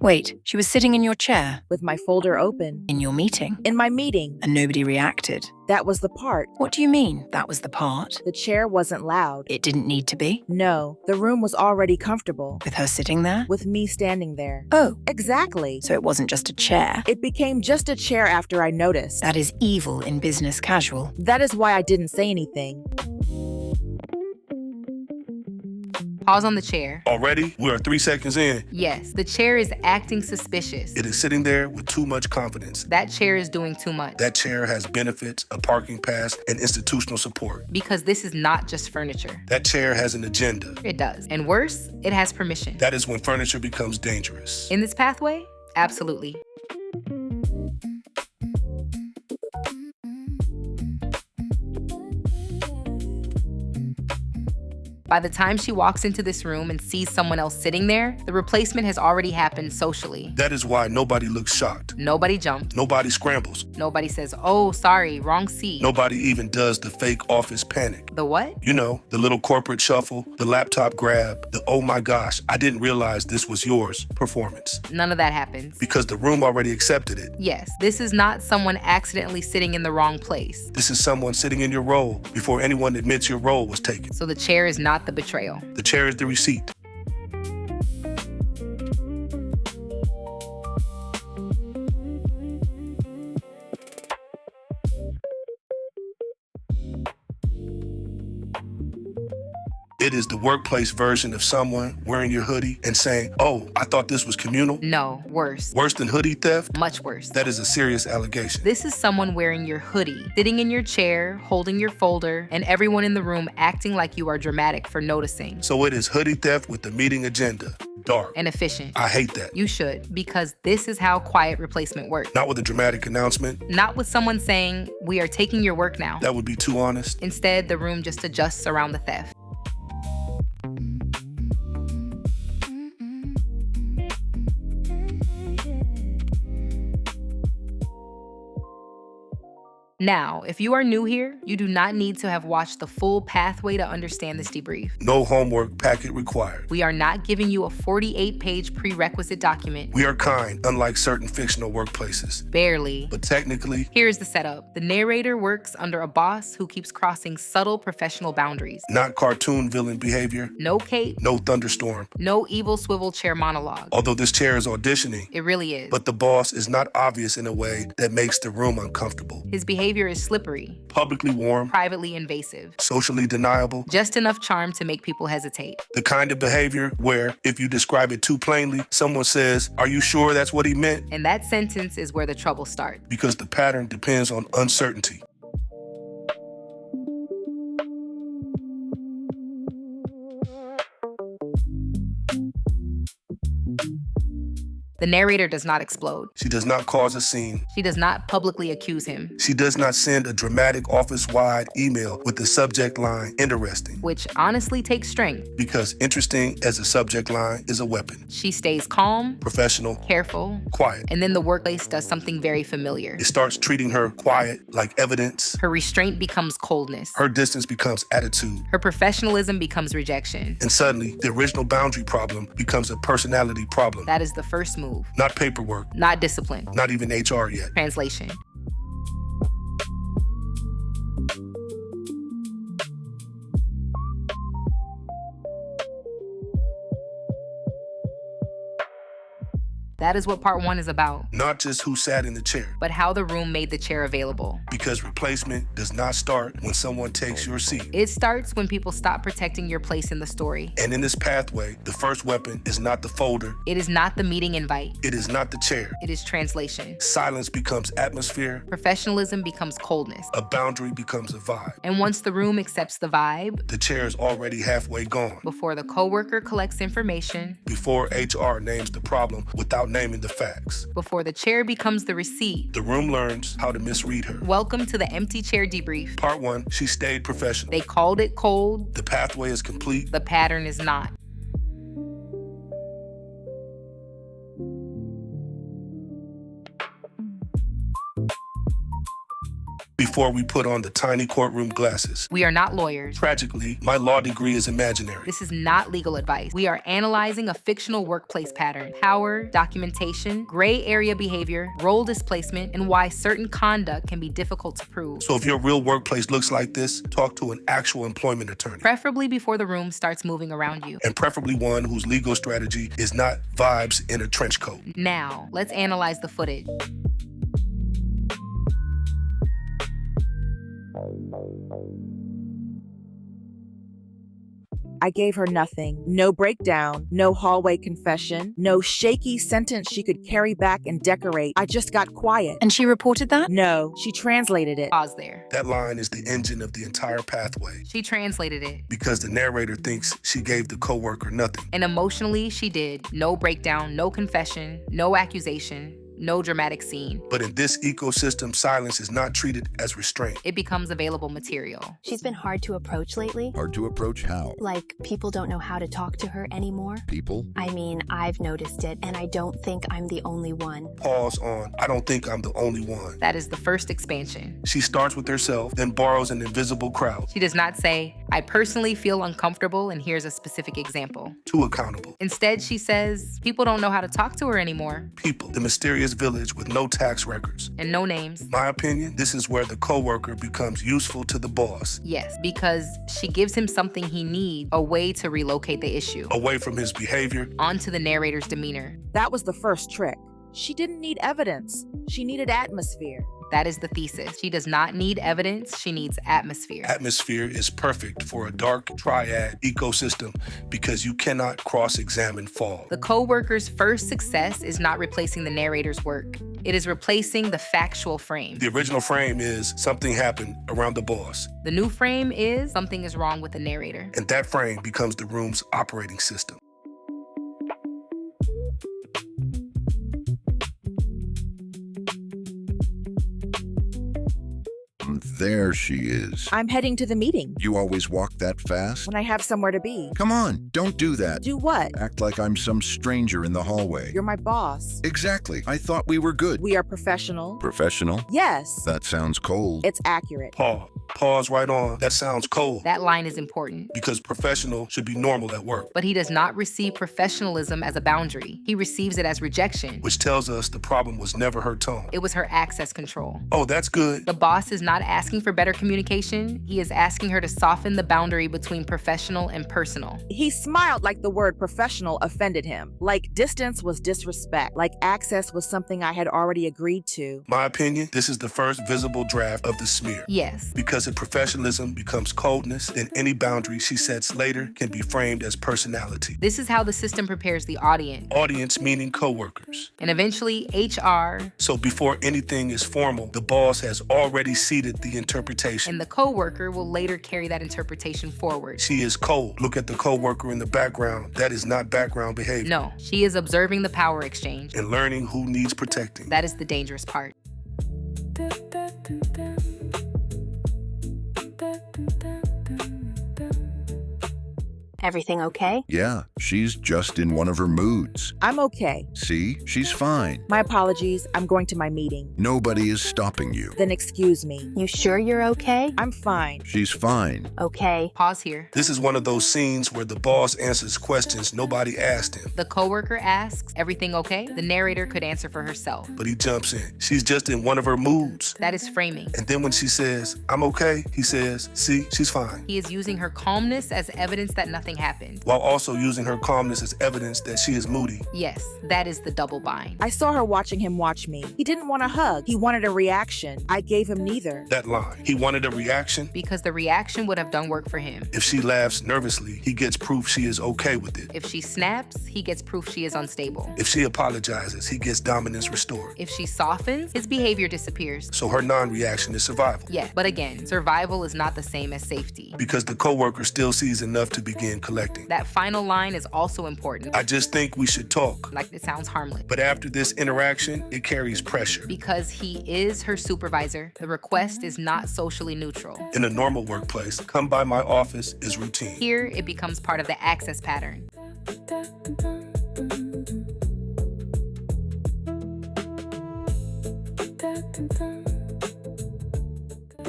Wait, she was sitting in your chair? with my folder open. In your meeting? In my meeting. And nobody reacted? That was the part. What do you mean, that was the part? The chair wasn't loud. It didn't need to be? No, the room was already comfortable. With her sitting there? With me standing there. Oh, Exactly. so it wasn't just a chair. It became just a chair after I noticed. That is evil in business casual. That is why I didn't say anything. Pause on the chair. Already? We are 3 seconds in. Yes, the chair is acting suspicious. It is sitting there with too much confidence. That chair is doing too much. That chair has benefits, a parking pass, and institutional support. Because this is not just furniture. That chair has an agenda. It does. And worse, it has permission. That is when furniture becomes dangerous. In this pathway? Absolutely. By the time she walks into this room and sees someone else sitting there, the replacement has already happened socially. That is why nobody looks shocked. Nobody jumped. Nobody scrambles. Nobody says, oh, sorry, wrong seat. Nobody even does the fake office panic. The what? You know, the little corporate shuffle, the laptop grab, the oh my gosh, I didn't realize this was yours performance. None of that happens. Because the room already accepted it. Yes, this is not someone accidentally sitting in the wrong place. This is someone sitting in your role before anyone admits your role was taken. So the chair is not the betrayal. The chair is the receipt. It is the workplace version of someone wearing your hoodie and saying, oh, I thought this was communal. No, worse. Worse than hoodie theft? Much worse. That is a serious allegation. This is someone wearing your hoodie, sitting in your chair, holding your folder, and everyone in the room acting like you are dramatic for noticing. So it is hoodie theft with the meeting agenda. Dark. And efficient. I hate that. You should, because this is how quiet replacement works. Not with a dramatic announcement. Not with someone saying, we are taking your work now. That would be too honest. Instead, the room just adjusts around the theft. Now, if you are new here, you do not need to have watched the full pathway to understand this debrief. No homework packet required. We are not giving you a 48-page prerequisite document. We are kind, unlike certain fictional workplaces. Barely. But technically, Here's the setup. The narrator works under a boss who keeps crossing subtle professional boundaries. not cartoon villain behavior, No cape, no thunderstorm. no evil swivel chair monologue. Although this chair is auditioning, It really is. but the boss is not obvious in a way that makes the room uncomfortable. His behavior is slippery, Publicly warm, privately invasive. socially deniable, Just enough charm to make people hesitate. the kind of behavior where, if you describe it too plainly, someone says, are you sure that's what he meant? And that sentence is where the trouble starts. Because the pattern depends on uncertainty. The narrator does not explode. She does not cause a scene. She does not publicly accuse him, She does not send a dramatic office-wide email with the subject line, interesting. which honestly takes strength. Because interesting as a subject line is a weapon. She stays calm, Professional, careful, quiet. and then the workplace does something very familiar. It starts treating her quiet like evidence. Her restraint becomes coldness. Her distance becomes attitude. Her professionalism becomes rejection. And suddenly, the original boundary problem becomes a personality problem. That is the first move. Not paperwork, Not discipline. not even HR yet. Translation. That is what part one is about, Not just who sat in the chair. but how the room made the chair available. Because replacement does not start when someone takes your seat. It starts when people stop protecting your place in the story. And in this pathway, the first weapon is not the folder. It is not the meeting invite. It is not the chair. It is translation. Silence becomes atmosphere. Professionalism becomes coldness. A boundary becomes a vibe. And once the room accepts the vibe, The chair is already halfway gone. before the coworker collects information, Before HR names the problem without naming the facts. before the chair becomes the receipt, The room learns how to misread her. welcome to the empty chair debrief. Part 1, she stayed professional. They called it cold. The pathway is complete. The pattern is not. before we put on the tiny courtroom glasses. We are not lawyers. Tragically, my law degree is imaginary. This is not legal advice. We are analyzing a fictional workplace pattern, power, documentation, gray area behavior, role displacement, and why certain conduct can be difficult to prove. So if your real workplace looks like this, talk to an actual employment attorney. Preferably before the room starts moving around you. And preferably one whose legal strategy is not vibes in a trench coat. Now, let's analyze the footage. I gave her nothing. No breakdown, no hallway confession, no shaky sentence she could carry back and decorate. I just got quiet. And she reported that? No, she translated it. Pause there. That line is the engine of the entire pathway. She translated it. Because the narrator thinks she gave the coworker nothing. And emotionally, she did. No breakdown, no confession, no accusation, no dramatic scene. But in this ecosystem, silence is not treated as restraint. It becomes available material. She's been hard to approach lately. Hard to approach how? Like, people don't know how to talk to her anymore. People? I mean, I've noticed it, and I don't think I'm the only one. Pause on, I don't think I'm the only one. That is the first expansion. She starts with herself, then borrows an invisible crowd. She does not say, I personally feel uncomfortable, and here's a specific example. Too accountable. Instead, she says, people don't know how to talk to her anymore. People, the mysterious village with no tax records. And no names. My opinion, this is where the coworker becomes useful to the boss. Yes, because she gives him something he needs, a way to relocate the issue. Away from his behavior. Onto the narrator's demeanor. That was the first trick. She didn't need evidence. She needed atmosphere. That is the thesis. She does not need evidence, she needs atmosphere. Atmosphere is perfect for a dark triad ecosystem because you cannot cross-examine fall. The co-worker's first success is not replacing the narrator's work. It is replacing the factual frame. The original frame is something happened around the boss. The new frame is something is wrong with the narrator. And that frame becomes the room's operating system. There she is. I'm heading to the meeting. You always walk that fast? When I have somewhere to be. Come on, don't do that. Do what? Act like I'm some stranger in the hallway. You're my boss. Exactly. I thought we were good. We are professional. Professional? Yes. That sounds cold. It's accurate. Pause right on. That sounds cold. That line is important. Because professional should be normal at work. But he does not receive professionalism as a boundary. He receives it as rejection. Which tells us the problem was never her tone. It was her access control. Oh, that's good. The boss is not asking for better communication. He is asking her to soften the boundary between professional and personal. He smiled like the word professional offended him. Like distance was disrespect. Like access was something I had already agreed to. My opinion, this is the first visible draft of the smear. Yes. Because if professionalism becomes coldness, then any boundary she sets later can be framed as personality. This is how the system prepares the audience. Audience meaning coworkers. And eventually, HR. So before anything is formal, the boss has already seeded the interpretation. And the coworker will later carry that interpretation forward. She is cold. Look at the coworker in the background. That is not background behavior. No, she is observing the power exchange. And learning who needs protecting. That is the dangerous part. Everything okay? Yeah, she's just in one of her moods. I'm okay. See, she's fine. My apologies. I'm going to my meeting. Nobody is stopping you. Then excuse me. You sure you're okay? I'm fine. She's fine. Okay. Pause here. This is one of those scenes where the boss answers questions nobody asked him. The coworker asks, everything okay? The narrator could answer for herself. But he jumps in. She's just in one of her moods. That is framing. And then when she says, I'm okay, he says, see, she's fine. He is using her calmness as evidence that nothing happened. While also using her calmness as evidence that she is moody. Yes, that is the double bind. I saw her watching him watch me. He didn't want a hug. He wanted a reaction. I gave him neither. That line. He wanted a reaction. Because the reaction would have done work for him. If she laughs nervously, he gets proof she is okay with it. If she snaps, he gets proof she is unstable. If she apologizes, he gets dominance restored. If she softens, his behavior disappears. So her non-reaction is survival. Yes, but again, survival is not the same as safety. Because the coworker still sees enough to begin collecting. That final line is also important. I just think we should talk. Like it sounds harmless. But after this interaction, it carries pressure. Because he is her supervisor, the request is not socially neutral. In a normal workplace, come by my office is routine. Here, it becomes part of the access pattern.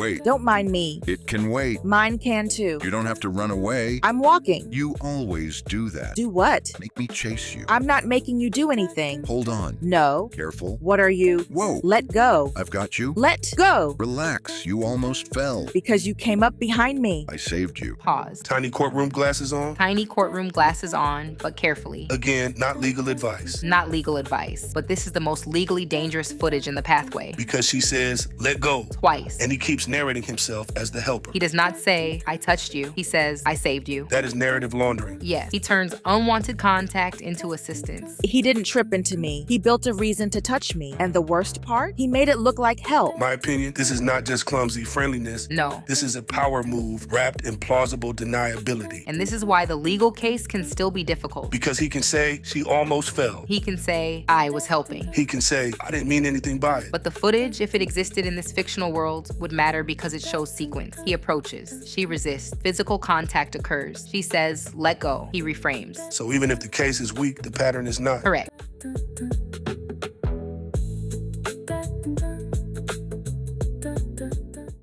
wait. Don't mind me. It can wait. Mine can too. You don't have to run away. I'm walking. You always do that. Do what? Make me chase you. I'm not making you do anything. Hold on. No. Careful. What are you? Whoa. Let go. I've got you. Let go. Relax. You almost fell. Because you came up behind me. I saved you. Pause. Tiny courtroom glasses on? Tiny courtroom glasses on, but carefully. Again, not legal advice. Not legal advice, but this is the most legally dangerous footage in the pathway. Because she says, let go. Twice. And he keeps narrating himself as the helper. He does not say, I touched you. He says, I saved you. That is narrative laundering. Yes, he turns unwanted contact into assistance. He didn't trip into me. He built a reason to touch me. And the worst part? He made it look like help. My opinion, this is not just clumsy friendliness. No. This is a power move wrapped in plausible deniability. And this is why the legal case can still be difficult. Because he can say, she almost fell. He can say, I was helping. He can say, I didn't mean anything by it. But the footage, if it existed in this fictional world, would matter because it shows sequence. He approaches. She resists. Physical contact occurs. She says, let go. He reframes. So even if the case is weak, the pattern is not. Correct.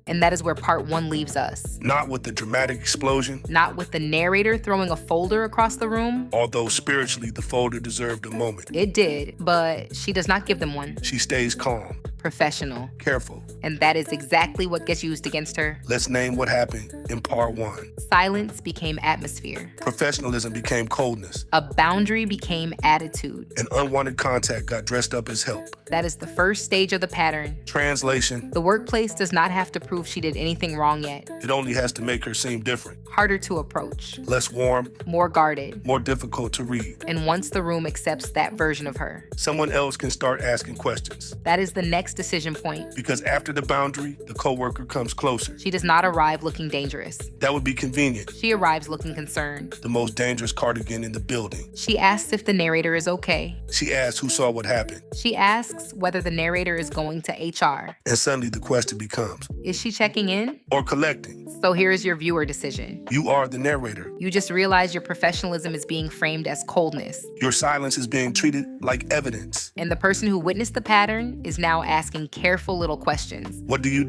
And that is where part 1 leaves us. Not with the dramatic explosion, Not with the narrator throwing a folder across the room. although spiritually the folder deserved a moment. It did, but she does not give them one. She stays calm, Professional. careful. And that is exactly what gets used against her. Let's name what happened in part 1. Silence became atmosphere. Professionalism became coldness, A boundary became attitude. and unwanted contact got dressed up as help. That is the first stage of the pattern. Translation, The workplace does not have to prove she did anything wrong yet. it only has to make her seem different, Harder to approach, less warm, more guarded. more difficult to read. And once the room accepts that version of her, Someone else can start asking questions. that is the next decision point. Because after the boundary, the coworker comes closer. She does not arrive looking dangerous. That would be convenient. She arrives looking concerned. The most dangerous cardigan in the building. She asks if the narrator is okay. She asks who saw what happened. She asks whether the narrator is going to HR. And suddenly the question becomes, Is she checking in? or collecting. So here is your viewer decision. You are the narrator. You just realized your professionalism is being framed as coldness. Your silence is being treated like evidence. And the person who witnessed the pattern is now asking careful little questions. What do?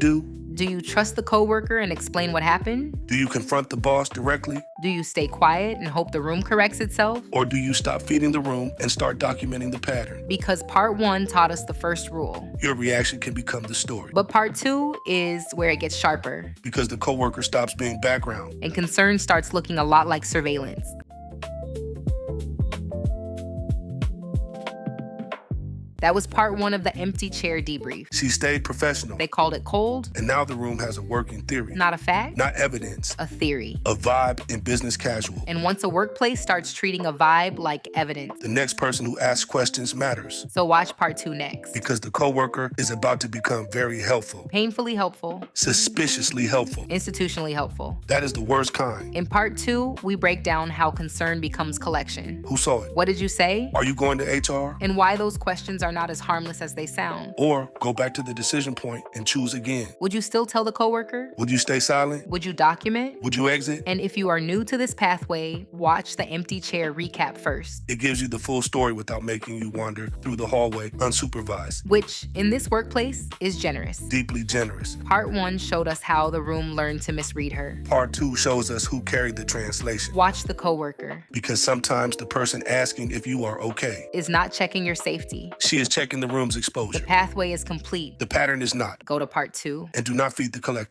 Do you trust the coworker and explain what happened? Do you confront the boss directly? Do you stay quiet and hope the room corrects itself? Or do you stop feeding the room and start documenting the pattern? Because part 1 taught us the first rule. Your reaction can become the story. But part 2 is where it gets sharper Because the coworker stops being background. and concern starts looking a lot like surveillance. That was part 1 of the empty chair debrief. She stayed professional. They called it cold, And now the room has a working theory. not a fact, Not evidence. a theory. A vibe in business casual. And once a workplace starts treating a vibe like evidence, The next person who asks questions matters. so watch part 2 next. Because the coworker is about to become very helpful. Painfully helpful, Suspiciously helpful. institutionally helpful. That is the worst kind. In part 2, we break down how concern becomes collection. Who saw it? What did you say? Are you going to HR? And why those questions are not as harmless as they sound. Or go back to the decision point and choose again. Would you still tell the coworker? Would you stay silent? Would you document? Would you exit? And if you are new to this pathway, watch the empty chair recap first, It gives you the full story without making you wander through the hallway unsupervised. which in this workplace is generous. Deeply generous. Part 1 showed us how the room learned to misread her. Part 2 shows us who carried the translation. Watch the coworker. Because sometimes the person asking if you are okay, Is not checking your safety. she is checking the room's The exposure. pathway is complete. The pattern is not. Go to part 2. And do not feed the collector.